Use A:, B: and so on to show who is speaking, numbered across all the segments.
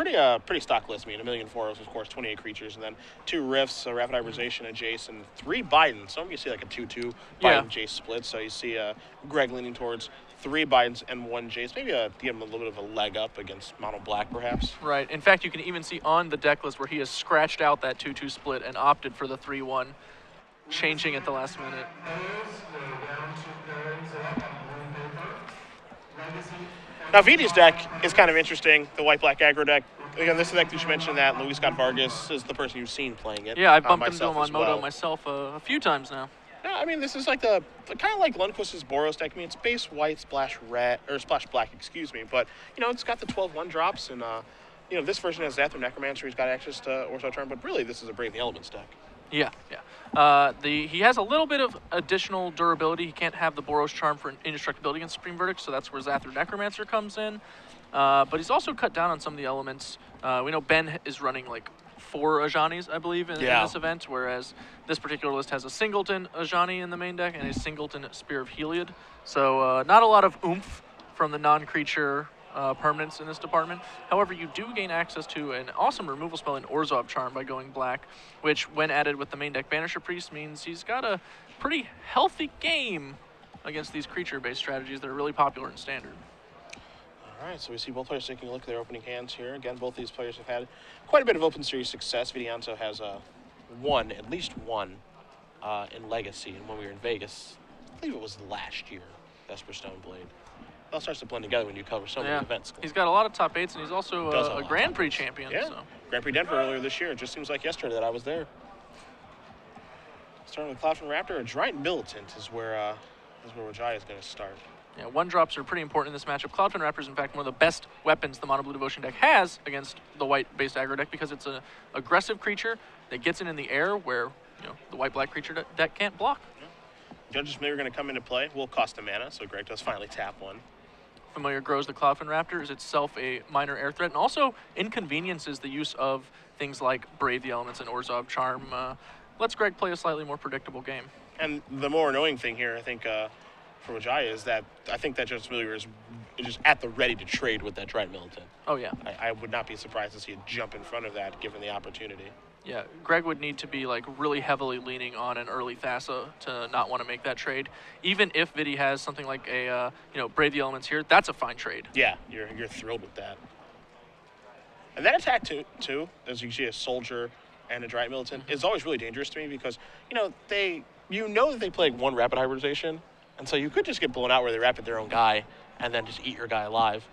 A: pretty stock list. I mean, 1,000,004 of course, 28 creatures, and then 2 Rifts, a Rapid Hybridization, a Jace, and 3 Bidens. Some of you see like a 2-2 Biden Jace split, so you see Greg leaning towards 3 Bidens and 1 Jace. Maybe give him a little bit of a leg up against Mono Black, perhaps.
B: Right. In fact, you can even see on the deck list where he has scratched out that 2-2 split and opted for the 3-1, changing at the last minute.
A: Now, Vidi's deck is kind of interesting, the white-black aggro deck. Again, this is the deck that you mentioned that Luis Scott Vargas is the person you've seen playing it.
B: Yeah, I bumped into him on Moto myself a few times now.
A: Yeah, I mean, this is like the kind of like Lundqvist's Boros deck. I mean, it's base white, splash red, or splash black, excuse me. But, you know, it's got the 12-1 drops, and, you know, this version has Zathra Necromancer. He's got access to Orso Charm, but really this is a Brave the Elements deck.
B: Yeah. He has a little bit of additional durability. He can't have the Boros Charm for indestructibility against Supreme Verdict, so that's where Zathra Necromancer comes in. But he's also cut down on some of the elements. We know Ben is running like 4 Ajanis, I believe, in this event, whereas this particular list has a singleton Ajani in the main deck and a singleton Spear of Heliod. So not a lot of oomph from the non-creature permanents in this department. However, you do gain access to an awesome removal spell in Orzhov Charm by going black, which, when added with the main deck Banisher Priest, means he's got a pretty healthy game against these creature-based strategies that are really popular in Standard.
A: All right, so we see both players taking a look at their opening hands here. Again, both these players have had quite a bit of Open Series success. Vidianto has at least one in Legacy, and when we were in Vegas, I believe it was last year, Vesper Stoneblade. It all starts to blend together when you cover so many events.
B: He's got a lot of top 8s, and he's also a Grand Prix champion.
A: Yeah,
B: so.
A: Grand Prix Denver earlier this year. It just seems like yesterday that I was there. Starting with Cloudfin Raptor, a Giant Militant is where Wijaya is going to start.
B: Yeah, 1-drops are pretty important in this matchup. Cloudfin Raptor is, in fact, one of the best weapons the Mono Blue Devotion deck has against the white-based aggro deck because it's an aggressive creature that gets in the air where the white-black creature deck can't block.
A: Yeah. Judges maybe are going to come into play. Will cost a mana, so Greg does finally tap one.
B: Familiar grows the Cloudfin Raptor is itself a minor air threat, and also inconveniences the use of things like Brave the Elements and Orzhov Charm. Lets Greg play a slightly more predictable game.
A: And the more annoying thing here, I think, for Wijaya is that I think that Judge Familiar is just at the ready to trade with that Giant Militant.
B: Oh, yeah.
A: I would not be surprised to see it jump in front of that given the opportunity.
B: Yeah, Greg would need to be like really heavily leaning on an early Thassa to not want to make that trade. Even if Vidi has something like a Brave the Elements here, that's a fine trade.
A: Yeah, you're thrilled with that. And that attack too, as you see a Soldier and a Giant Militant, is always really dangerous to me because that they play 1 Rapid Hybridization, and so you could just get blown out where they rapid their own guy and then just eat your guy alive.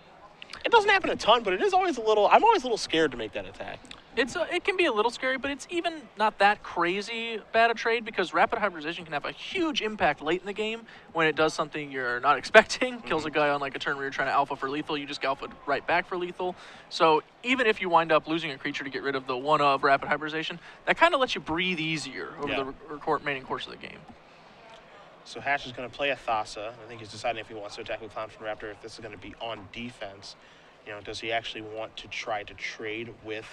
A: It doesn't happen a ton, but it is always I'm always a little scared to make that attack.
B: It can be a little scary, but it's even not that crazy bad a trade because Rapid Hybridization can have a huge impact late in the game when it does something you're not expecting. Kills a guy on like a turn where you're trying to alpha for lethal, you just alpha right back for lethal. So even if you wind up losing a creature to get rid of the one of Rapid Hybridization, that kind of lets you breathe easier over the remaining course of the game.
A: So Hatch is going to play a Thassa. I think he's deciding if he wants to attack with Cloudfin Raptor, if this is going to be on defense. Does he actually want to try to trade with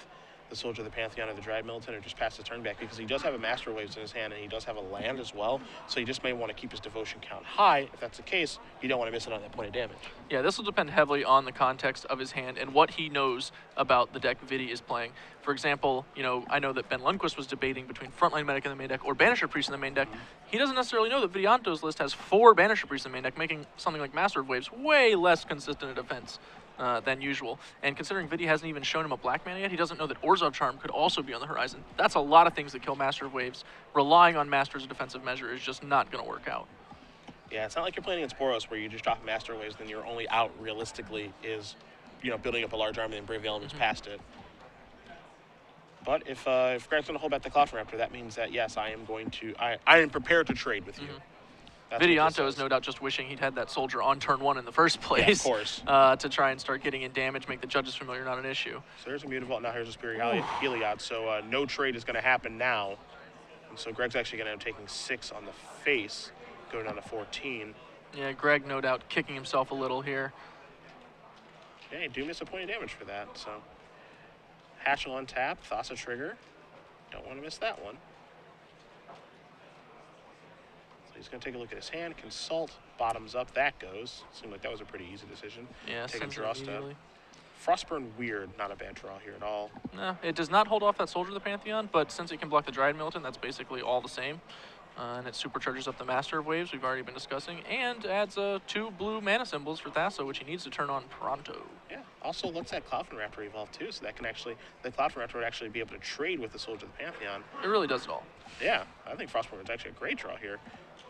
A: the Soldier of the Pantheon or the Giant Militant, or just pass the turn back? Because he does have a Master Waves in his hand, and he does have a land as well, so he just may want to keep his devotion count high. If that's the case, you don't want to miss it on that point of damage.
B: Yeah, this will depend heavily on the context of his hand and what he knows about the deck Vidi is playing. For example, I know that Ben Lundqvist was debating between Frontline Medic in the main deck or Banisher Priest in the main deck. He doesn't necessarily know that Vidianto's list has 4 Banisher Priests in the main deck, making something like Master of Waves way less consistent at defense than usual. And considering Vidi hasn't even shown him a black mana yet, he doesn't know that Orzhov Charm could also be on the horizon. That's a lot of things that kill Master of Waves. Relying on Master as a defensive measure is just not going to work out.
A: Yeah, it's not like you're playing against Boros where you just drop Master of Waves, then your only out realistically is, building up a large army and Brave the Elements past it. But if Greg's going to hold back the Cloudfin Raptor, that means that yes, I am prepared to trade with you.
B: Vidianto is no doubt just wishing he'd had that Soldier on turn 1 in the first place.
A: Yeah, of course.
B: To try and start getting in damage, make the Judges Familiar not an issue.
A: So there's a Mutavault, now here's a Spirit Heliod, so no trade is going to happen now. And so Greg's actually going to end up taking 6 on the face, going down to 14.
B: Yeah, Greg no doubt kicking himself a little here.
A: Yeah, you do miss a point of damage for that, so. Hatch will untap, Thassa trigger. Don't want to miss that one. He's going to take a look at his hand, consult, bottoms up, that goes. Seemed like that was a pretty easy decision.
B: Yeah,
A: take a draw step. Frostburn Weird, not a bad draw here at all.
B: No, it does not hold off that Soldier of the Pantheon, but since it can block the Dryad Militant, that's basically all the same. And it supercharges up the Master of Waves we've already been discussing, and adds 2 blue mana symbols for Thassa, which he needs to turn on pronto.
A: Yeah, also lets that Cloudfin Raptor evolve too, so that can actually, the Cloudfin Raptor would actually be able to trade with the Soldier of the Pantheon.
B: It really does it all.
A: Yeah, I think Frostburn is actually a great draw here.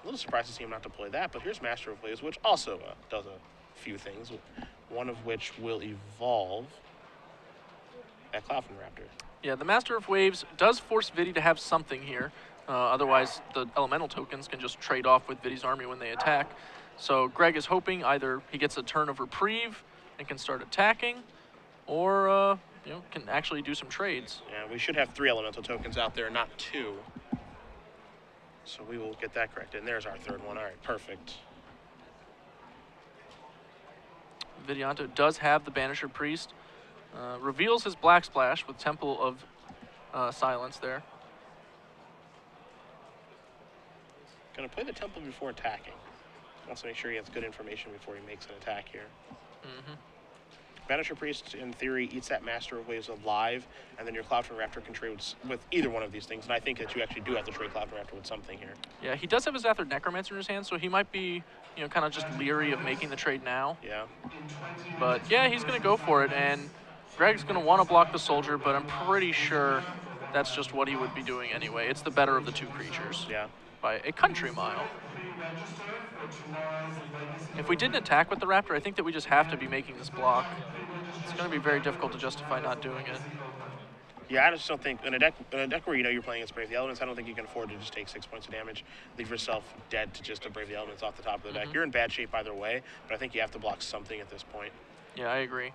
A: A little surprised to see him not deploy that, but here's Master of Waves, which also does a few things, one of which will evolve that Cloudfin Raptor.
B: Yeah, the Master of Waves does force Vidi to have something here. Otherwise, the elemental tokens can just trade off with Vidi's army when they attack. So Greg is hoping either he gets a turn of reprieve and can start attacking, or can actually do some trades.
A: Yeah, we should have 3 elemental tokens out there, not 2. So we will get that corrected. And there's our 3rd one. All right, perfect.
B: Vidianto does have the Banisher Priest. Reveals his Black Splash with Temple of Silence there.
A: Going to play the Temple before attacking. Wants to make sure he has good information before he makes an attack here. Banisher Priest, in theory, eats that Master of Waves alive, and then your Cloudfin Raptor can trade with either one of these things. And I think that you actually do have to trade Cloudfin Raptor with something here.
B: Yeah, he does have his Aether Necromancer in his hand, so he might be, kind of just leery of making the trade now.
A: Yeah.
B: But yeah, he's going to go for it, and Greg's going to want to block the Soldier, but I'm pretty sure that's just what he would be doing anyway. It's the better of the 2 creatures.
A: Yeah.
B: By a country mile. If we didn't attack with the Raptor, I think that we just have to be making this block. It's going to be very difficult to justify not doing it.
A: Yeah, I just don't think, in a deck where you're playing against Brave the Elements, I don't think you can afford to just take 6 points of damage, leave yourself dead to just a Brave the Elements off the top of the deck. You're in bad shape either way, but I think you have to block something at this point.
B: Yeah, I agree.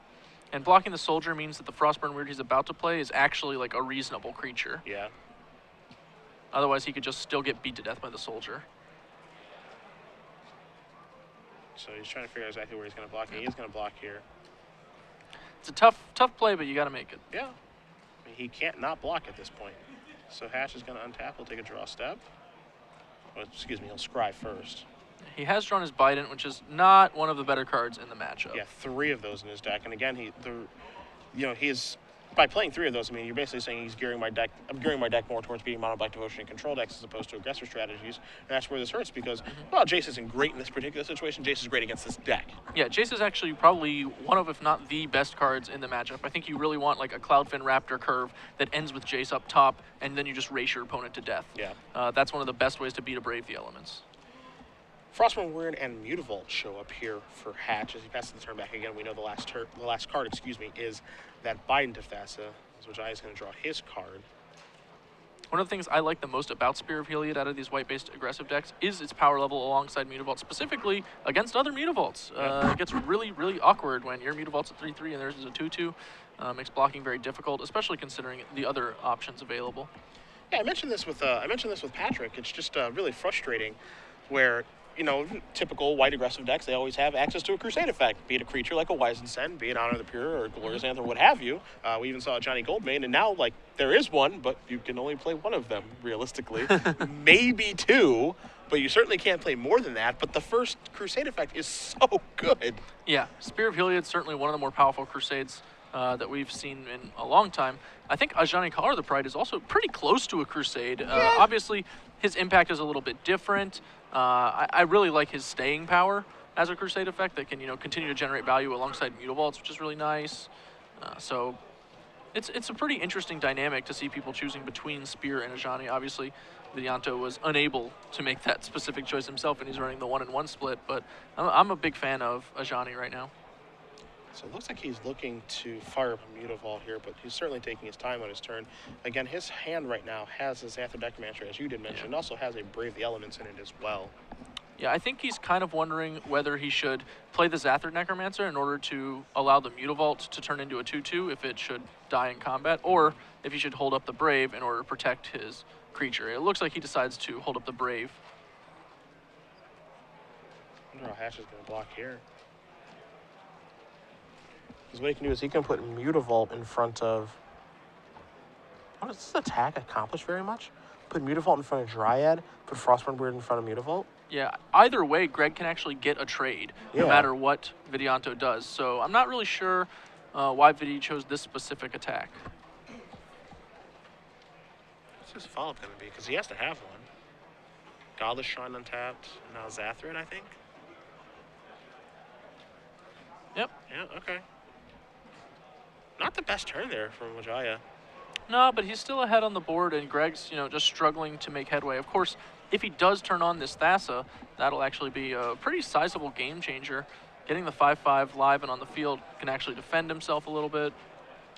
B: And blocking the Soldier means that the Frostburn Weird he's about to play is actually like a reasonable creature.
A: Yeah.
B: Otherwise, he could just still get beat to death by the Soldier.
A: So he's trying to figure out exactly where he's going to block. And he is going to block here.
B: It's a tough play, but you got to make it.
A: Yeah. I mean, he can't not block at this point. So Hash is going to untap. He'll take a draw step. Oh, excuse me, he'll scry first.
B: He has drawn his Bident, which is not one of the better cards in the matchup.
A: Yeah, 3 of those in his deck. And again, he's by playing 3 of those, I mean, you're basically saying I'm gearing my deck more towards beating Mono Black Devotion and control decks as opposed to aggressor strategies. And that's where this hurts because, well, Jace isn't great in this particular situation. Jace is great against this deck.
B: Yeah, Jace is actually probably one of, if not the best cards in the matchup. I think you really want like a Cloudfin Raptor curve that ends with Jace up top, and then you just race your opponent to death.
A: Yeah.
B: That's one of the best ways to beat a Brave the Elements.
A: Frostburn Weird and Mutavault show up here for Hatch as he passes the turn back again. We know the last card, is that Bident of Thassa. So Wijaya is going to draw his card.
B: One of the things I like the most about Spear of Heliod out of these white-based aggressive decks is its power level alongside Mutavault, specifically against other Mutavaults. It gets really, really awkward when your Mutavault's a 3/3 and theirs is a 2/2. Makes blocking very difficult, especially considering the other options available.
A: Yeah, I mentioned this with Patrick. It's just really frustrating where, typical white aggressive decks, they always have access to a Crusade effect, be it a creature like a Wizensen, be it Honor of the Pure or Glorious Anthem, what have you. We even saw Johnny Goldmane, and now, there is one, but you can only play one of them, realistically. Maybe 2, but you certainly can't play more than that. But the first Crusade effect is so good.
B: Yeah, Spear of Heliod is certainly one of the more powerful Crusades that we've seen in a long time. I think Ajani Collar of the Pride is also pretty close to a Crusade. Obviously, his impact is a little bit different. I really like his staying power as a Crusade effect that can, continue to generate value alongside Mutavaults, which is really nice. So it's a pretty interesting dynamic to see people choosing between Spear and Ajani. Obviously, Vidianto was unable to make that specific choice himself, and he's running the 1-in-1 split, but I'm a big fan of Ajani right now.
A: So it looks like he's looking to fire up a Mutavault here, but he's certainly taking his time on his turn. Again, his hand right now has his Aether Necromancer, as you did mention, and also has a Brave the Elements in it as well.
B: Yeah, I think he's kind of wondering whether he should play the Aether Necromancer in order to allow the Mutavault to turn into a 2/2 if it should die in combat, or if he should hold up the Brave in order to protect his creature. It looks like he decides to hold up the Brave.
A: I wonder how Hash is going to block here. Because what he can do is he can put Mutavault in front of... What does this attack accomplish very much? Put Mutavault in front of Dryad, put Frostburn Weird in front of Mutavault?
B: Yeah, either way, Greg can actually get a trade, no matter what Vidianto does. So I'm not really sure why Vidi chose this specific attack.
A: What's his follow-up going to be? Because he has to have one. Godless Shrine untapped. Now Zathrid, I think.
B: Yep.
A: Yeah, okay. Not the best turn there from Wijaya.
B: No, but he's still ahead on the board, and Greg's, just struggling to make headway. Of course, if he does turn on this Thassa, that'll actually be a pretty sizable game changer. Getting the 5/5 live and on the field can actually defend himself a little bit.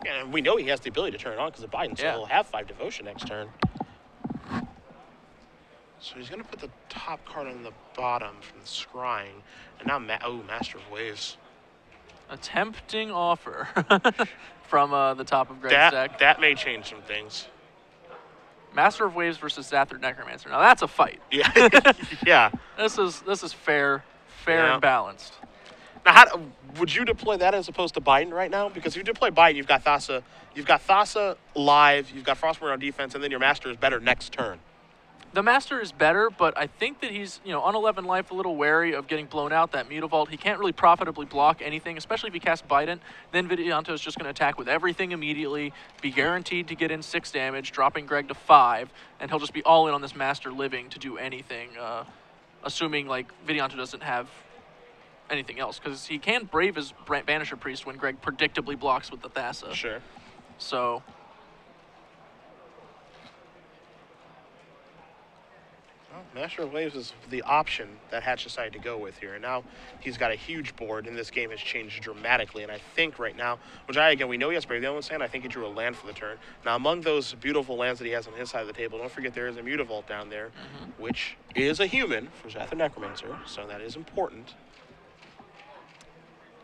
A: Yeah, and we know he has the ability to turn it on because of Biden, so
B: Yeah.
A: he'll have 5 Devotion next turn. So he's going to put the top card on the bottom from the Scrying. And now, Master of Waves.
B: A tempting offer from the top of Greg's deck.
A: That may change some things.
B: Master of Waves versus Zathrid Necromancer. Now that's a fight.
A: Yeah. Yeah.
B: This is fair
A: Yeah.
B: and balanced.
A: Now, would you deploy that as opposed to Biden right now? Because if you deploy Biden, you've got Thassa live, you've got Frostborn on defense, and then your Master is better next turn.
B: The Master is better, but I think that he's, on 11 life, a little wary of getting blown out. That Mutavault, he can't really profitably block anything, especially if he casts Bident. Then Vidianto is just going to attack with everything immediately, be guaranteed to get in 6 damage, dropping Greg to 5, and he'll just be all in on this Master living to do anything, assuming, Vidianto doesn't have anything else, because he can brave his Banisher Priest when Greg predictably blocks with the Thassa.
A: Sure.
B: So...
A: Master of Waves is the option that Hatch decided to go with here. And now he's got a huge board, and this game has changed dramatically. And I think right now, again, we know he has Brave the Elements hand. I think he drew a land for the turn. Now, among those beautiful lands that he has on his side of the table, don't forget there is a Mutavault down there, which is a human for Zathrid Necromancer, so that is important.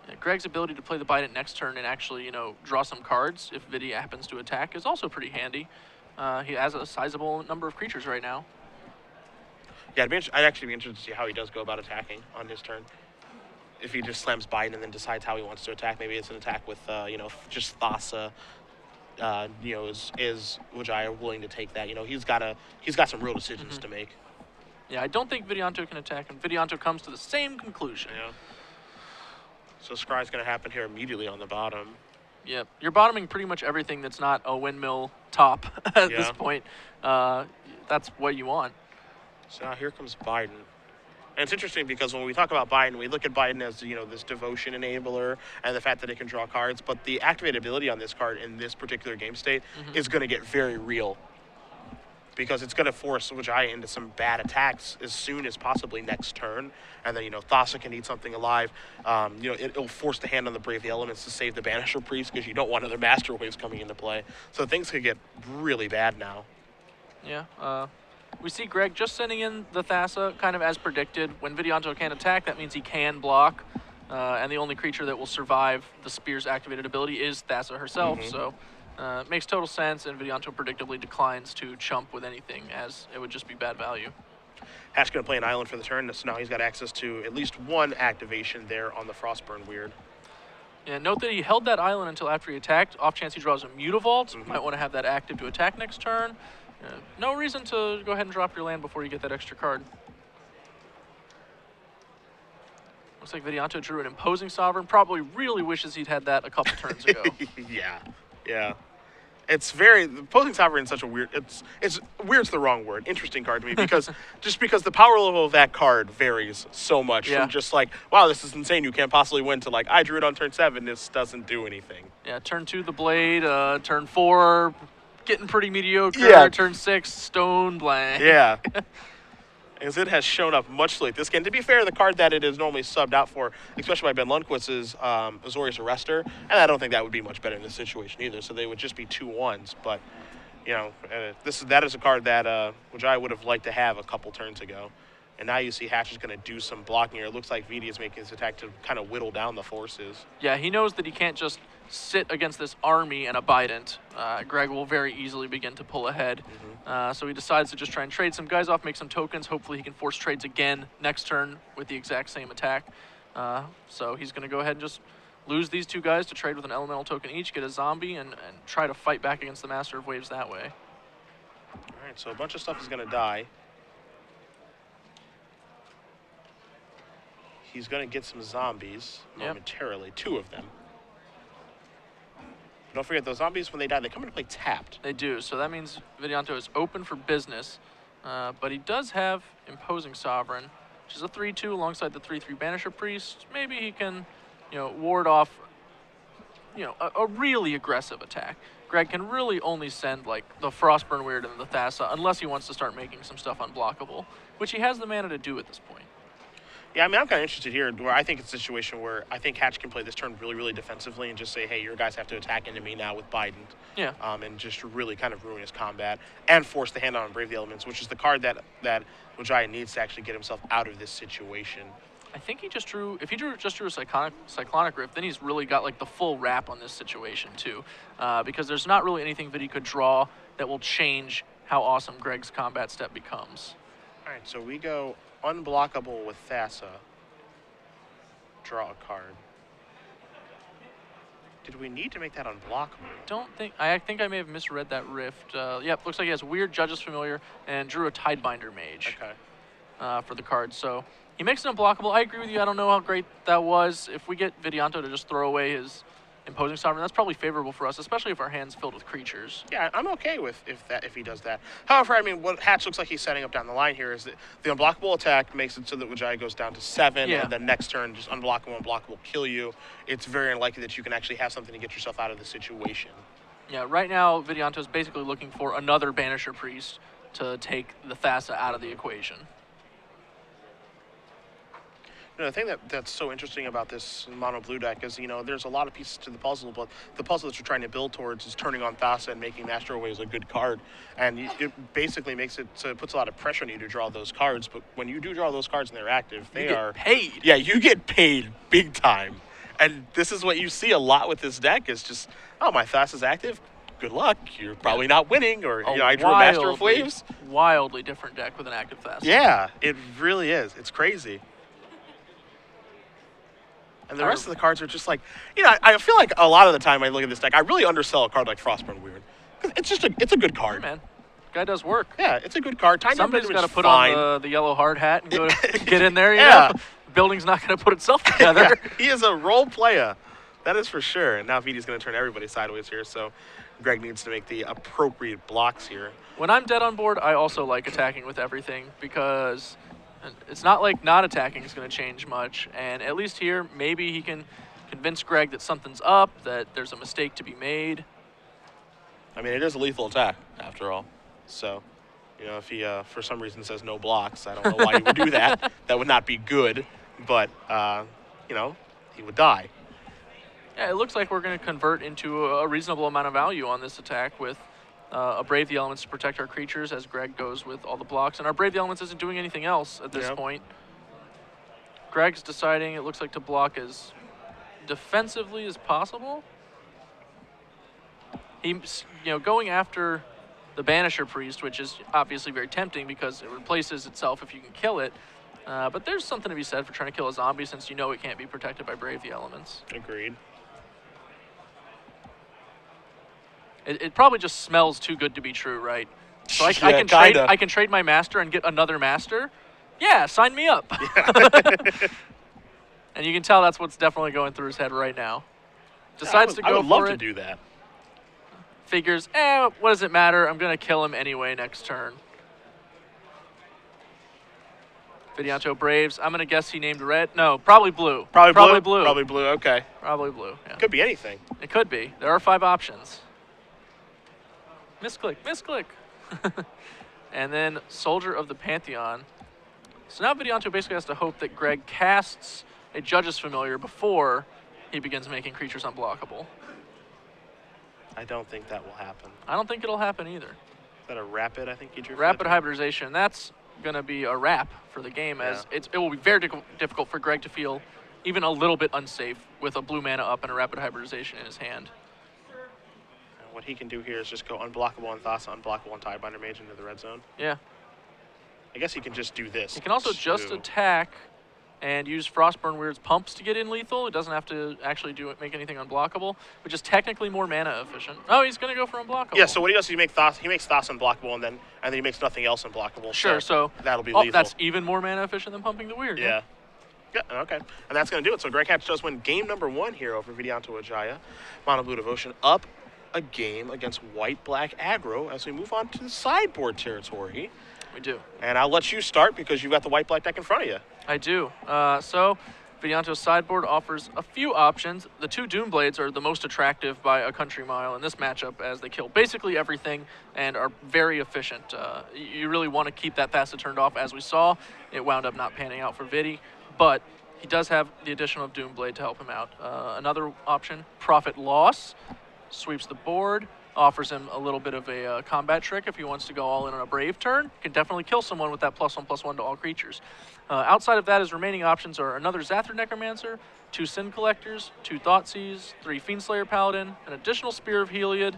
B: Yeah, Greg's ability to play the Bident next turn and actually, draw some cards if Vidi happens to attack is also pretty handy. He has a sizable number of creatures right now.
A: Yeah, I'd actually be interested to see how he does go about attacking on his turn. If he just slams Biden and then decides how he wants to attack, maybe it's an attack with, just Thassa. Is Wijaya willing to take that? He's got some real decisions to make.
B: Yeah, I don't think Vidianto can attack, and Vidianto comes to the same conclusion.
A: Yeah. So Scry's going to happen here immediately on the bottom.
B: Yep, you're bottoming pretty much everything that's not a windmill top at this point. That's what you want.
A: So now here comes Biden. And it's interesting because when we talk about Biden, we look at Biden as, this devotion enabler and the fact that it can draw cards. But the activated ability on this card in this particular game state is going to get very real. Because it's going to force Wijaya into some bad attacks as soon as possibly next turn. And then, Thassa can eat something alive. It'll force the hand on the Brave the Elements to save the Banisher Priest because you don't want other Master Waves coming into play. So things could get really bad now.
B: Yeah, we see Greg just sending in the Thassa, kind of as predicted. When Vidianto can't attack, that means he can block. And the only creature that will survive the Spear's activated ability is Thassa herself. So it makes total sense, and Vidianto predictably declines to chump with anything, as it would just be bad value.
A: Hatch going to play an island for the turn, so now he's got access to at least one activation there on the Frostburn Weird.
B: Yeah, note that he held that island until after he attacked. Off chance he draws a Mutavault. Might want to have that active to attack next turn. No reason to go ahead and drop your land before you get that extra card. Looks like Vidianto drew an Imposing Sovereign. Probably really wishes he'd had that a couple turns ago.
A: Yeah. It's very, the Imposing Sovereign is such a weird, weird's the wrong word, interesting card to me, because because the power level of that card varies so much from just wow, this is insane, you can't possibly win, to I drew it on turn 7, this doesn't do anything.
B: Yeah, turn 2, the Blade, turn 4, getting pretty mediocre.
A: Yeah.
B: Turn 6, stone blank.
A: Yeah. As it has shown up much late this game. To be fair, the card that it is normally subbed out for, especially by Ben Lundquist, is Azorius Arrestor, and I don't think that would be much better in this situation either, so they would just be 2/1s, but, that is a card that which I would have liked to have a couple turns ago. And now you see Hatch is going to do some blocking here. It looks like Vidi is making his attack to kind of whittle down the forces.
B: Yeah, he knows that he can't just sit against this army and a Bident. Greg will very easily begin to pull ahead. So he decides to just try and trade some guys off, make some tokens. Hopefully he can force trades again next turn with the exact same attack. So he's going to go ahead and just lose these 2 guys to trade with an elemental token each, get a zombie, and try to fight back against the Master of Waves that way.
A: All right, so a bunch of stuff is going to die. He's going to get some zombies momentarily, 2 of them. Don't forget, those zombies, when they die, they come into play tapped.
B: They do, so that means Vidianto is open for business. But he does have Imposing Sovereign, which is a 3-2 alongside the 3-3 Banisher Priest. Maybe he can, ward off, a really aggressive attack. Greg can really only send, like, the Frostburn Weird and the Thassa unless he wants to start making some stuff unblockable, which he has the mana to do at this point.
A: Yeah, I mean, I'm kind of interested here where I think it's a situation where I think Hatch can play this turn really, really defensively and just say, hey, your guys have to attack into me now with Biden.
B: Yeah.
A: And just really kind of ruin his combat and force the hand on Brave the Elements, which is the card that Wijaya needs to actually get himself out of this situation.
B: I think he just drew, if he just drew a Cyclonic Rift, then he's really got like the full wrap on this situation too. Because there's not really anything that he could draw that will change how awesome Greg's combat step becomes.
A: All right, so we go unblockable with Thassa. Draw a card. Did we need to make that unblockable?
B: I think I may have misread that Rift. Yep, looks like he has Weird Judge's Familiar and drew a Tidebinder Mage.
A: Okay.
B: For the card. So he makes it unblockable. I agree with you. I don't know how great that was. If we get Vidianto to just throw away his Imposing Sovereign, that's probably favorable for us, especially if our hand's filled with creatures.
A: Yeah, I'm okay with if he does that. However, I mean, what Hatch looks like he's setting up down the line here is that the unblockable attack makes it so that Wijaya goes down to 7,
B: Yeah.
A: and then next turn, just unblockable, kill you. It's very unlikely that you can actually have something to get yourself out of the situation.
B: Yeah, right now, Vidianto's basically looking for another Banisher Priest to take the Thassa out of the equation.
A: The thing that's so interesting about this mono blue deck is, there's a lot of pieces to the puzzle, but the puzzle that you're trying to build towards is turning on Thassa and making Master Waves a good card. And it basically makes it so it puts a lot of pressure on you to draw those cards. But when you do draw those cards and they're active, they are
B: paid.
A: Yeah, you get paid big time. And this is what you see a lot with this deck is just, oh, my Thassa's active. Good luck. You're probably not winning. Or, I drew a Master of Waves.
B: Wildly different deck with an active Thassa.
A: Yeah, it really is. It's crazy. And the rest of the cards are just like, I feel like a lot of the time I look at this deck, I really undersell a card like Frostburn Weird. It's a good card.
B: Hey, man. Guy does work.
A: Yeah, it's a good card.
B: Somebody's got to put on the yellow hard hat and go get in there, you know? The building's not going to put itself together.
A: Yeah, he is a role player. That is for sure. And now Vidi's going to turn everybody sideways here, so Greg needs to make the appropriate blocks here.
B: When I'm dead on board, I also like attacking with everything because it's not like not attacking is going to change much. And at least here, maybe he can convince Greg that something's up, that there's a mistake to be made.
A: I mean, it is a lethal attack, after all. So, if he, for some reason, says no blocks, I don't know why he would do that. That would not be good. But, he would die.
B: Yeah, it looks like we're going to convert into a reasonable amount of value on this attack with a Brave the Elements to protect our creatures as Greg goes with all the blocks. And our Brave the Elements isn't doing anything else at this point. Greg's deciding, it looks like, to block as defensively as possible. He's, going after the Banisher Priest, which is obviously very tempting because it replaces itself if you can kill it. But there's something to be said for trying to kill a zombie since it can't be protected by Brave the Elements.
A: Agreed.
B: It probably just smells too good to be true, right? So I can trade my master and get another master. Yeah, sign me up. Yeah. And you can tell that's what's definitely going through his head right now. Decides to go for it.
A: I would love to do that.
B: Figures, what does it matter? I'm going to kill him anyway next turn. Vidianto Braves. I'm going to guess he named red. No, probably blue.
A: Probably blue. Probably blue, okay.
B: Probably blue, yeah.
A: Could be anything.
B: It could be. There are 5 options. Misclick, misclick. And then Soldier of the Pantheon. So now Vidianto basically has to hope that Greg casts a Judge's Familiar before he begins making creatures unblockable.
A: I don't think that will happen.
B: I don't think it'll happen either.
A: Is that a Rapid, I think you drew?
B: Rapid Hybridization. That's going to be a wrap for the game, as it will be very difficult for Greg to feel even a little bit unsafe with a blue mana up and a Rapid Hybridization in his hand.
A: What he can do here is just go unblockable on Thassa, unblockable on Tidebinder Mage into the red zone.
B: Yeah.
A: I guess he can just do this.
B: He can also just attack and use Frostburn Weird's pumps to get in lethal. It doesn't have to actually make anything unblockable, which is technically more mana efficient. Oh, he's going to go for unblockable.
A: Yeah, so what he does is he makes Thassa unblockable, and then he makes nothing else unblockable.
B: Sure, so
A: that'll be lethal.
B: That's even more mana efficient than pumping the Weird.
A: Yeah. Yeah, okay. And that's going to do it. So Greg Hatch does win game number 1 here over Vidianto Wijaya. Mono Blue Devotion up a game against white-black aggro as we move on to the sideboard territory.
B: We do.
A: And I'll let you start because you've got the white-black deck in front of you.
B: I do. So Vidianto's sideboard offers a few options. The 2 Doomblades are the most attractive by a country mile in this matchup as they kill basically everything and are very efficient. You really want to keep that Thassa turned off, as we saw. It wound up not panning out for Vidi, but he does have the addition of Doomblade to help him out. Another option, Profit Loss, sweeps the board, offers him a little bit of a combat trick if he wants to go all in on a Brave turn. Can definitely kill someone with that +1/+1 to all creatures. Outside of that, his remaining options are another Zathra Necromancer, 2 Sin Collectors, 2 Thoughtseize, 3 Fiendslayer Paladin, an additional Spear of Heliod,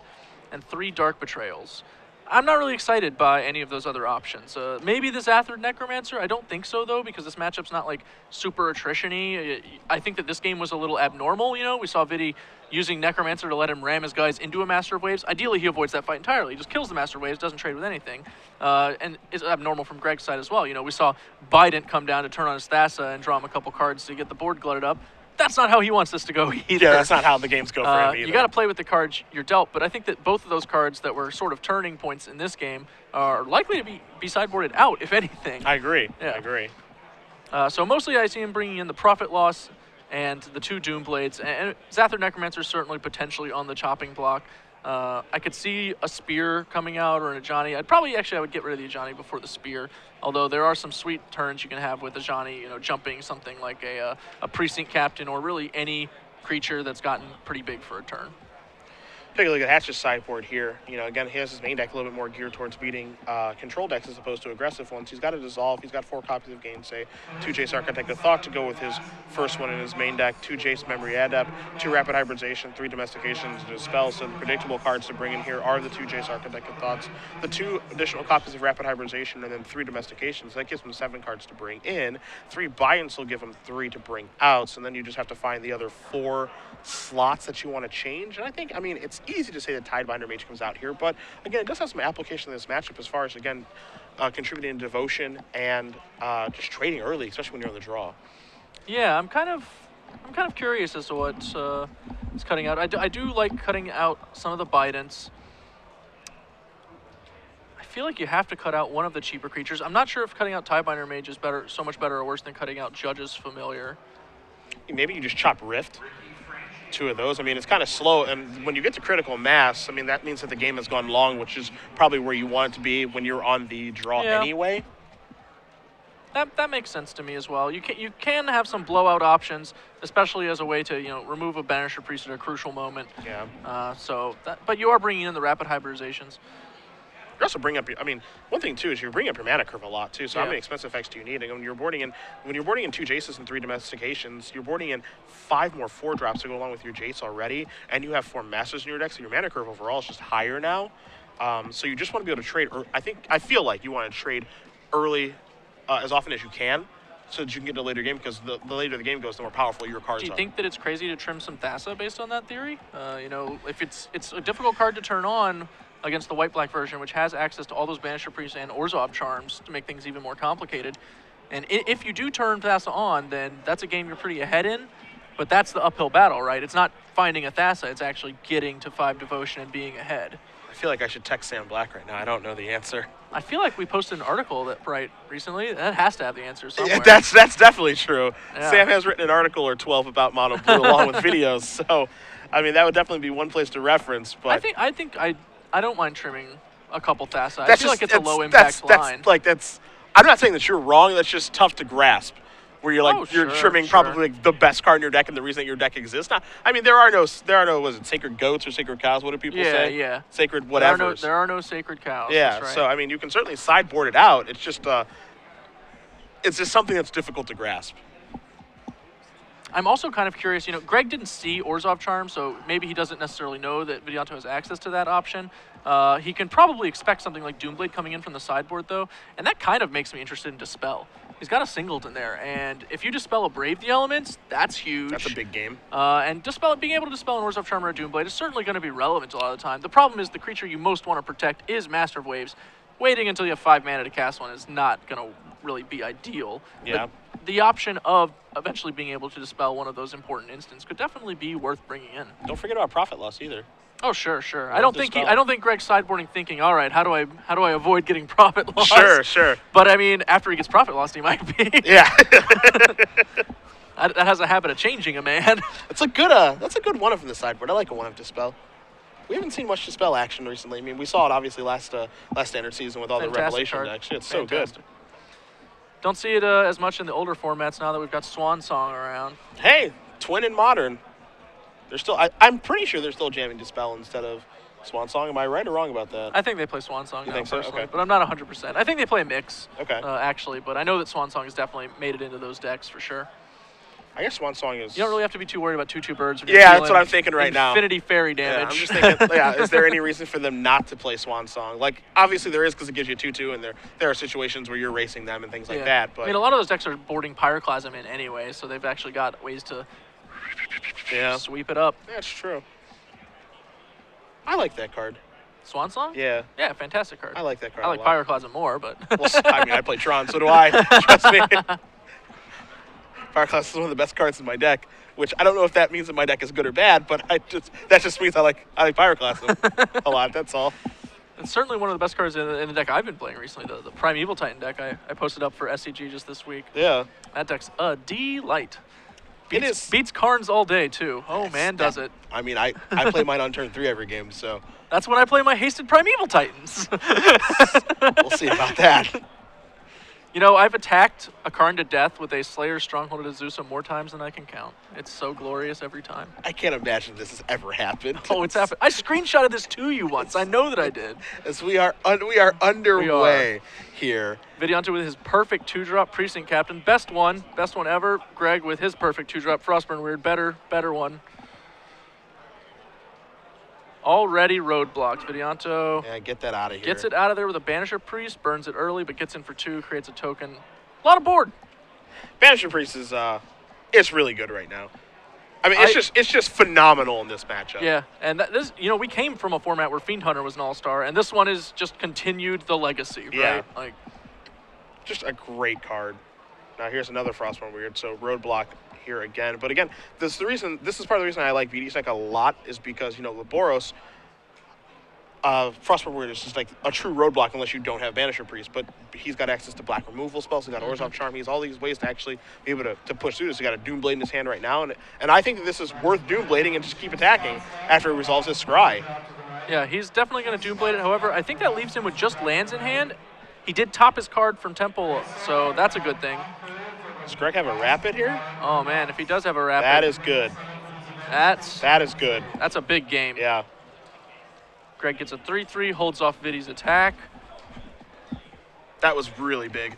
B: and 3 Dark Betrayals. I'm not really excited by any of those other options. Maybe the Zathra Necromancer. I don't think so, though, because this matchup's not, like, super attrition-y. I think that this game was a little abnormal, you know? We saw Vidi using Necromancer to let him ram his guys into a Master of Waves. Ideally, he avoids that fight entirely. He just kills the Master of Waves, doesn't trade with anything. And it's abnormal from Greg's side as well. You know, we saw Bident come down to turn on his Thassa and draw him a couple cards to get the board glutted up. That's not how he wants this to go either.
A: Yeah, that's not how the games go for him either.
B: You got to play with the cards you're dealt, but I think that both of those cards that were sort of turning points in this game are likely to be sideboarded out, if anything.
A: I agree.
B: Yeah.
A: I agree.
B: So mostly I see him bringing in the Profit Loss and the 2 Doomblades, and Zathra Necromancer is certainly potentially on the chopping block. I could see a Spear coming out or an Ajani. I would get rid of the Ajani before the Spear, although there are some sweet turns you can have with Ajani, you know, jumping something like a Precinct Captain or really any creature that's gotten pretty big for a turn.
A: Take a look at Hatch's sideboard here. You know, again, he has his main deck a little bit more geared towards beating control decks as opposed to aggressive ones. He's got a Dissolve. He's got 4 copies of Gainsay, 2 Jace Architect of Thought to go with his first one in his main deck, 2 Jace Memory Adept, 2 Rapid Hybridization, 3 Domestications, and Dispel. So the predictable cards to bring in here are the 2 Jace Architect of Thoughts, the 2 additional copies of Rapid Hybridization, and then 3 Domestications. That gives him 7 cards to bring in. 3 Buy-ins will give him 3 to bring out. So then you just have to find the other 4 slots that you want to change. And I mean, it's easy to say that Tidebinder Mage comes out here, but again, it does have some application in this matchup as far as, again, contributing to Devotion and just trading early, especially when you're on the draw.
B: Yeah, I'm kind of curious as to what is cutting out. I do like cutting out some of the Bidents. I feel like you have to cut out one of the cheaper creatures. I'm not sure if cutting out Tidebinder Mage is so much better or worse than cutting out Judge's Familiar.
A: Maybe you just chop Rift. 2 of those. I mean, it's kind of slow, and when you get to critical mass, I mean, that means that the game has gone long, which is probably where you want it to be when you're on the draw anyway.
B: That makes sense to me as well. You can have some blowout options, especially as a way to, you know, remove a Banisher Priest at a crucial moment.
A: Yeah.
B: But you are bringing in the Rapid Hybridizations.
A: You also bring up, one thing too is you bring up your mana curve a lot too. So how many expensive effects do you need? And when you're boarding in 2 Jaces and 3 Domestications, you're boarding in 5 more 4-drops to go along with your Jace already, and you have 4 Masters in your deck, so your mana curve overall is just higher now. So you just want to be able to trade. I feel like you want to trade early as often as you can, so that you can get to the later game, because the later the game goes, the more powerful your cards are.
B: Do you think that it's crazy to trim some Thassa based on that theory? You know, if it's a difficult card to turn on against the white-black version, which has access to all those Banisher Priests and Orzhov Charms to make things even more complicated. And if you do turn Thassa on, then that's a game you're pretty ahead in, but that's the uphill battle, right? It's not finding a Thassa, it's actually getting to 5 Devotion and being ahead.
A: I feel like I should text Sam Black right now. I don't know the answer.
B: I feel like we posted an article recently. That has to have the answer somewhere.
A: Yeah, that's definitely true.
B: Yeah.
A: Sam has written an article or 12 about Mono Blue along with videos, so, I mean, that would definitely be one place to reference, but...
B: I don't mind trimming a couple Thassa. I feel like it's a low-impact line.
A: I'm not saying that you're wrong. That's just tough to grasp. Where you're like you're trimming probably like the best card in your deck and the reason that your deck exists. Now, I mean, there are no was it sacred goats or sacred cows? What do people say?
B: Yeah.
A: Sacred whatever.
B: There are no sacred cows.
A: Yeah.
B: That's right.
A: So I mean, you can certainly sideboard it out. It's just something that's difficult to grasp.
B: I'm also kind of curious, you know, Greg didn't see Orzhov Charm, so maybe he doesn't necessarily know that Vidianto has access to that option. He can probably expect something like Doomblade coming in from the sideboard, though, and that kind of makes me interested in Dispel. He's got a Singleton there, and if you Dispel a Brave the Elements, that's huge.
A: That's a big game.
B: And being able to Dispel an Orzhov Charm or a Doomblade is certainly going to be relevant a lot of the time. The problem is the creature you most want to protect is Master of Waves. Waiting until you have 5 mana to cast one is not going to really be ideal.
A: Yeah.
B: But the option of eventually being able to Dispel one of those important instants could definitely be worth bringing in.
A: Don't forget about Profit Loss either.
B: Oh, sure. I
A: Love
B: don't
A: Dispel.
B: think Greg's sideboarding thinking, all right, how do I avoid getting profit loss?
A: Sure.
B: But I mean, after he gets profit loss, he might be.
A: Yeah.
B: That has a habit of changing a man.
A: That's a good one from the sideboard. I like a one of Dispel. We haven't seen much Dispel action recently. I mean, we saw it obviously last standard season with all the
B: Fantastic
A: Revelation
B: card.
A: decks. It's
B: Fantastic.
A: so good.
B: Don't see it as much in the older formats now that we've got Swan Song around.
A: Hey, Twin and Modern. They're still. I'm pretty sure they're still jamming Dispel instead of Swan Song. Am I right or wrong about that?
B: I think they play Swan Song now,
A: think so?
B: personally,
A: Okay.
B: but I'm not 100%. I think they play a mix,
A: Okay.
B: actually, but I know that Swan Song has definitely made it into those decks for sure.
A: I guess Swan Song is.
B: You don't really have to be too worried about 2/2 birds. When you're
A: Yeah, that's
B: dealing
A: what I'm thinking right now.
B: Infinity fairy
A: Yeah,
B: damage.
A: I'm just thinking. Yeah, is there any reason for them not to play Swan Song? Like, obviously there is because it gives you 2/2, and there are situations where you're racing them and things like that. But
B: I mean, a lot of those decks are boarding Pyroclasm in anyway, so they've actually got ways to
A: yeah,
B: sweep it up.
A: that's true. I like that card.
B: Swan Song?
A: Yeah,
B: Yeah, fantastic card.
A: I like that card.
B: I like
A: a lot.
B: Pyroclasm more, but
A: Well, I mean, I play Tron, so do I. Trust me. Pyroclasm is one of the best cards in my deck, which I don't know if that means that my deck is good or bad, but that just means I like Pyroclasm a lot. That's all.
B: it's certainly one of the best cards in the deck I've been playing recently, the Primeval Titan deck I posted up for SCG just this week.
A: Yeah.
B: That deck's a delight.
A: It is.
B: Beats Karns all day, too. Oh, man, does it.
A: I mean, I play mine on turn 3 every game, so
B: That's when I play my Hasted Primeval Titans.
A: we'll see about that.
B: You know, I've attacked a Karn to death with a Slayer Stronghold of Azusa more times than I can count. It's so glorious every time.
A: I can't imagine this has ever happened.
B: Oh, it's happened. I screenshotted this to you once. I know that I did.
A: As we are underway here.
B: Vidianto with his perfect 2-drop Precinct Captain. Best one ever. Greg with his perfect 2-drop Frostburn Weird. Better one. Already roadblocked. Vidianto
A: Yeah, get that out of here.
B: gets it out of there with a Banisher Priest, burns it early, but gets in for 2, creates a token. A lot of board.
A: Banisher Priest is it's really good right now. I mean, it's just phenomenal in this matchup.
B: Yeah, and this, we came from a format where Fiend Hunter was an all-star, and this one is just continued the legacy, right?
A: Yeah.
B: Like,
A: Just a great card. Now here's another Frostborn Weird. So roadblock here again. But again, this is part of the reason I like VD's deck a lot is because, with Boros, Frostborn Weird is just like a true roadblock unless you don't have Banisher Priest. But he's got access to black removal spells. He's got Orzhov Charm. He has all these ways to actually be able to push through this. He's got a Doomblade in his hand right now. And I think that this is worth Doomblading and just keep attacking after he resolves his Scry.
B: yeah, he's definitely going to Doomblade it. However, I think that leaves him with just lands in hand. He did top his card from Temple, so that's a good thing.
A: Does Greg have a Rapid here?
B: Oh, man, if he does have a Rapid,
A: That is good. That is good.
B: that's a big game.
A: Yeah.
B: Greg gets a 3/3, holds off Vidi's attack.
A: That was really big.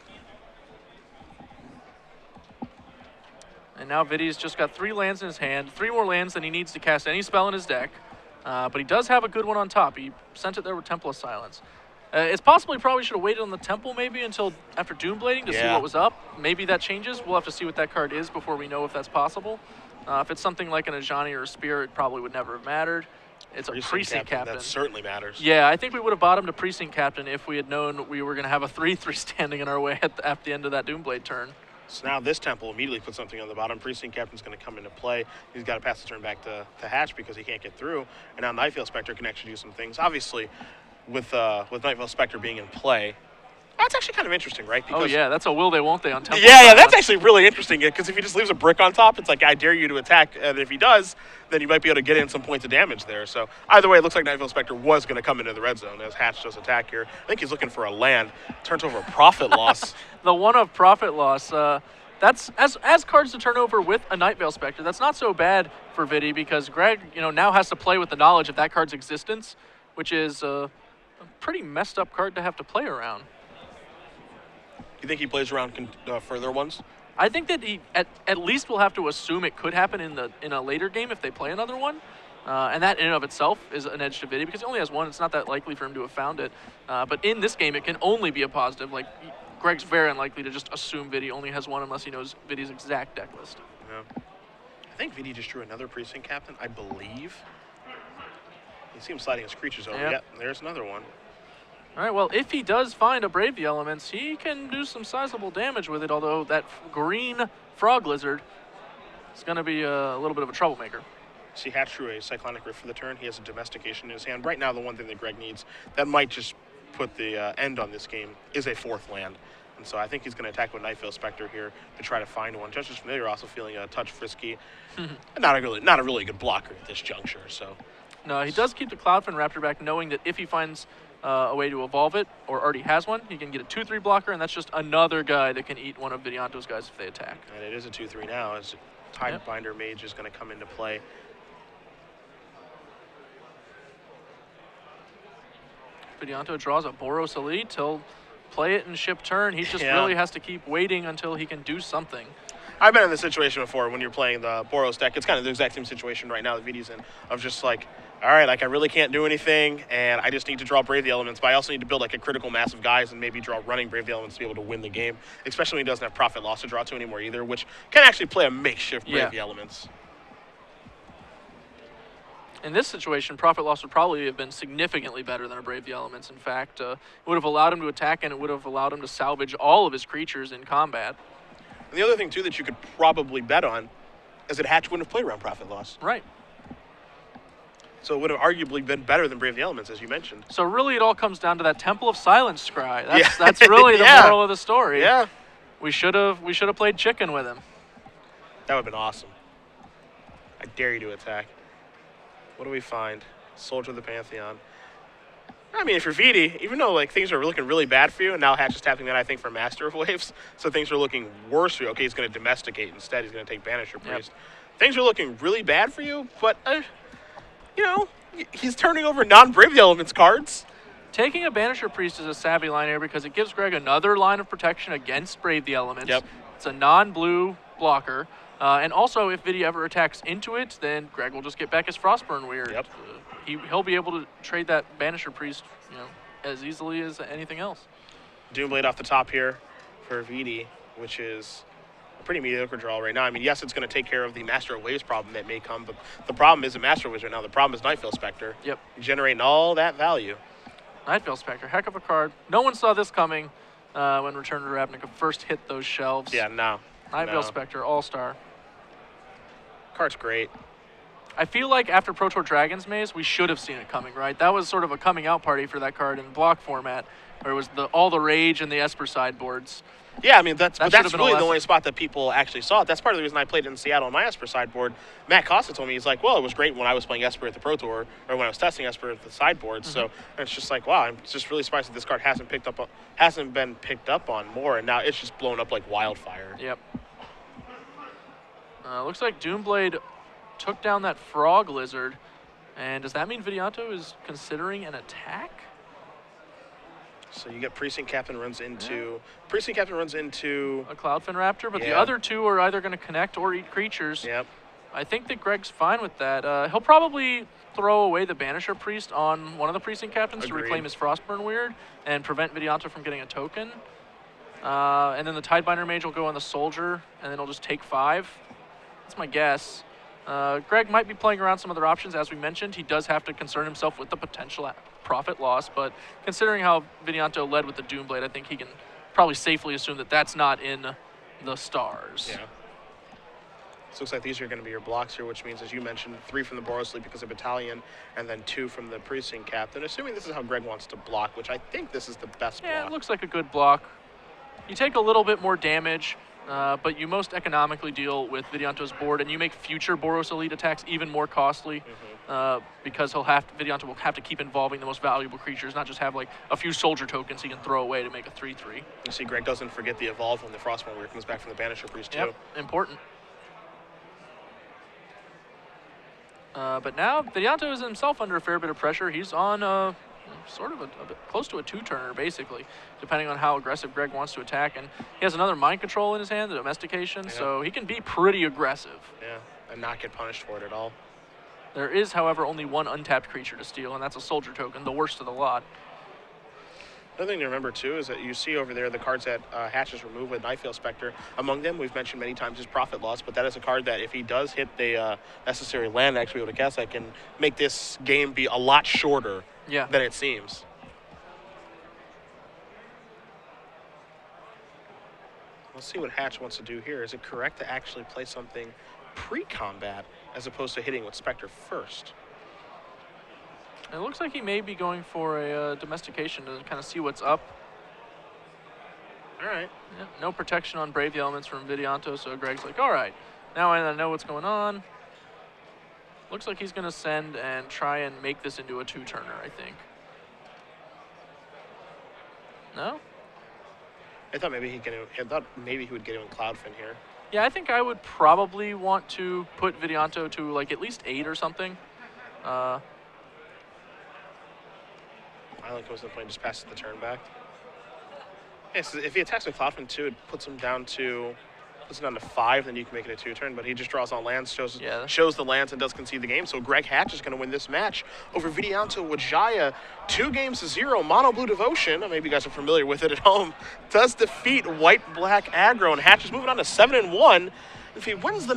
B: And now Vidi's just got 3 lands in his hand, 3 more lands than he needs to cast any spell in his deck. But he does have a good one on top. He sent it there with Temple of Silence. It's possible he probably should have waited on the Temple maybe until after Doomblading to see what was up. Maybe that changes. We'll have to see what that card is before we know if that's possible. If it's something like an Ajani or a Spear, it probably would never have mattered. It's a Precinct Captain.
A: That certainly matters.
B: Yeah, I think we would have bottomed a Precinct Captain if we had known we were going to have a 3/3 standing in our way at the end of that Doomblade turn.
A: So now this Temple immediately puts something on the bottom. Precinct Captain's going to come into play. He's got to pass the turn back to Hatch because he can't get through. And now Nightveil Spectre can actually do some things. Obviously, with Nightveil Spectre being in play, that's actually kind of interesting, right?
B: Oh, yeah, that's a will they, won't they on Temple.
A: Yeah, that's actually really interesting because if he just leaves a brick on top, it's like, I dare you to attack. And if he does, then you might be able to get in some points of damage there. So either way, it looks like Nightveil Spectre was going to come into the red zone as Hatch does attack here. I think he's looking for a land. Turns over a profit loss.
B: The one of profit loss. That's as cards to turn over with a Nightveil Spectre. That's not so bad for Vidi because Greg, now has to play with the knowledge of that card's existence, which is a pretty messed up card to have to play around.
A: You think he plays around further ones?
B: I think that he at least will have to assume it could happen in a later game if they play another one. And that in and of itself is an edge to Vidi because he only has one. It's not that likely for him to have found it. But in this game, it can only be a positive. Like, Greg's very unlikely to just assume Vidi only has one unless he knows Vidi's exact deck list.
A: Yeah. I think Vidi just drew another Precinct Captain, I believe. You see him sliding his creatures over.
B: Yep.
A: Yeah, there's another one.
B: All right, well, if he does find a Brave the Elements, he can do some sizable damage with it, although that green Frog Lizard is going to be a little bit of a troublemaker.
A: See, Hatch drew a Cyclonic Rift for the turn. He has a Domestication in his hand. Right now, the one thing that Greg needs that might just put the end on this game is a 4th land. And so I think he's going to attack with Nightveil Spectre here to try to find one. Justice Familiar also feeling a touch frisky. Not a really good blocker at this juncture. So
B: No, he does keep the Cloudfin Raptor back, knowing that if he finds a way to evolve it, or already has one, he can get a 2/3 blocker, and that's just another guy that can eat one of Vidianto's guys if they attack.
A: And it is a 2/3 now, as Tidebinder Mage is going to come into play.
B: Vidianto draws a Boros Elite. He'll play it in ship turn. He just really has to keep waiting until he can do something.
A: I've been in this situation before when you're playing the Boros deck. It's kind of the exact same situation right now that Vidi's in, of just like, all right, like I really can't do anything, and I just need to draw Brave the Elements, but I also need to build like a critical mass of guys and maybe draw running Brave the Elements to be able to win the game, especially when he doesn't have Profit Loss to draw to anymore either, which can actually play a makeshift Brave the Elements.
B: In this situation, Profit Loss would probably have been significantly better than a Brave the Elements. In fact, it would have allowed him to attack, and it would have allowed him to salvage all of his creatures in combat.
A: And the other thing, too, that you could probably bet on is that Hatch wouldn't have played around Profit Loss.
B: Right.
A: So it would have arguably been better than Brave the Elements, as you mentioned.
B: So really it all comes down to that Temple of Silence scry. That's really the moral of the story.
A: Yeah.
B: We should have played chicken with him.
A: That would have been awesome. I dare you to attack. What do we find? Soldier of the Pantheon. I mean, if you're Vidi, even though like things are looking really bad for you, and now Hatch is tapping that, I think, for Master of Waves, so things are looking worse for you. Okay, he's going to Domesticate instead. He's going to take Banisher Priest. Things are looking really bad for you, but, you know, he's turning over non-Brave the Elements cards.
B: Taking a Banisher Priest is a savvy line here because it gives Greg another line of protection against Brave the Elements. It's a non-blue blocker. And also, if Vidi ever attacks into it, then Greg will just get back his Frostburn Weird. He'll be able to trade that Banisher Priest, you know, as easily as anything else.
A: Doomblade off the top here for Vidi, which is a pretty mediocre draw right now. I mean, yes, it's going to take care of the Master of Waves problem that may come, but the problem isn't Master of Waves right now. The problem is Nightveil Spectre. Generating all that value.
B: Nightveil Spectre, heck of a card. No one saw this coming when Return to Ravnica first hit those shelves. Nightveil Spectre, all-star.
A: Card's great.
B: I feel like after Pro Tour Dragon's Maze, we should have seen it coming, right? That was sort of a coming out party for that card in block format, where it was all the rage and the Esper sideboards.
A: Yeah, I mean, that's really the only spot that people actually saw it. That's part of the reason I played it in Seattle on my Esper sideboard. Matt Costa told me, he's like, well, it was great when I was playing Esper at the Pro Tour, or when I was testing Esper at the sideboard. So it's just like, wow, I'm just really surprised that this card hasn't been picked up on more, and now it's just blown up like wildfire.
B: Looks like Doomblade took down that Frog Lizard, and does that mean Vidianto is considering an attack?
A: So you get Precinct Captain runs into a
B: Cloudfin Raptor, but the other two are either going to connect or eat creatures. I think that Greg's fine with that. He'll probably throw away the Banisher Priest on one of the Precinct Captains to reclaim his Frostburn Weird and prevent Vidianto from getting a token. And then the Tidebinder Mage will go on the Soldier, and then he'll just take 5. That's my guess. Greg might be playing around some other options. As we mentioned, he does have to concern himself with the potential profit loss, but considering how Vidianto led with the Doomblade, I think he can probably safely assume that that's not in the stars.
A: This looks like these are going to be your blocks here, which means, as you mentioned, 3 from the Boros League because of Battalion, and then 2 from the Precinct Captain, assuming this is how Greg wants to block, which I think this is the best block.
B: Yeah, it looks like a good block. You take a little bit more damage, but you most economically deal with Vidianto's board, and you make future Boros Elite attacks even more costly because Vidianto will have to keep involving the most valuable creatures, not just have like a few soldier tokens he can throw away to make a 3/3.
A: You see, Greg doesn't forget the Evolve when the Frostborn Weird comes back from the Banisher Priest too.
B: Important. But now Vidianto is himself under a fair bit of pressure. He's on sort of a bit close to a 2-turner, basically, depending on how aggressive Greg wants to attack. And he has another Mind Control in his hand, the Domestication, so he can be pretty aggressive.
A: And not get punished for it at all.
B: There is, however, only one untapped creature to steal, and that's a Soldier token, the worst of the lot.
A: Another thing to remember, too, is that you see over there the cards that Hatch has removed with Nightveil Spectre. Among them, we've mentioned many times, is Profit Loss, but that is a card that if he does hit the necessary land to actually be able to cast that, can make this game be a lot shorter than it seems. Let's see what Hatch wants to do here. Is it correct to actually play something pre-combat as opposed to hitting with Spectre first.
B: It looks like he may be going for a domestication to kind of see what's up.
A: All right.
B: Yeah, no protection on Brave the Elements from Vidianto, so Greg's like, all right, now I know what's going on. Looks like he's going to send and try and make this into a 2-turner, I think. No?
A: I thought maybe he would get him in Cloudfin here.
B: Yeah, I think I would probably want to put Vidianto to like at least 8 or something.
A: I like goes to the point and just passes the turn back. Yeah, so if he attacks with Cloudfin 2, it puts him down to 5, then you can make it a 2-turn, but he just draws on lands, shows the lands, and does concede the game. So Greg Hatch is going to win this match over Vidianto Wijaya, 2-0, Mono Blue Devotion. Maybe you guys are familiar with it at home. Does defeat White Black Aggro, and Hatch is moving on to 7-1. If he wins the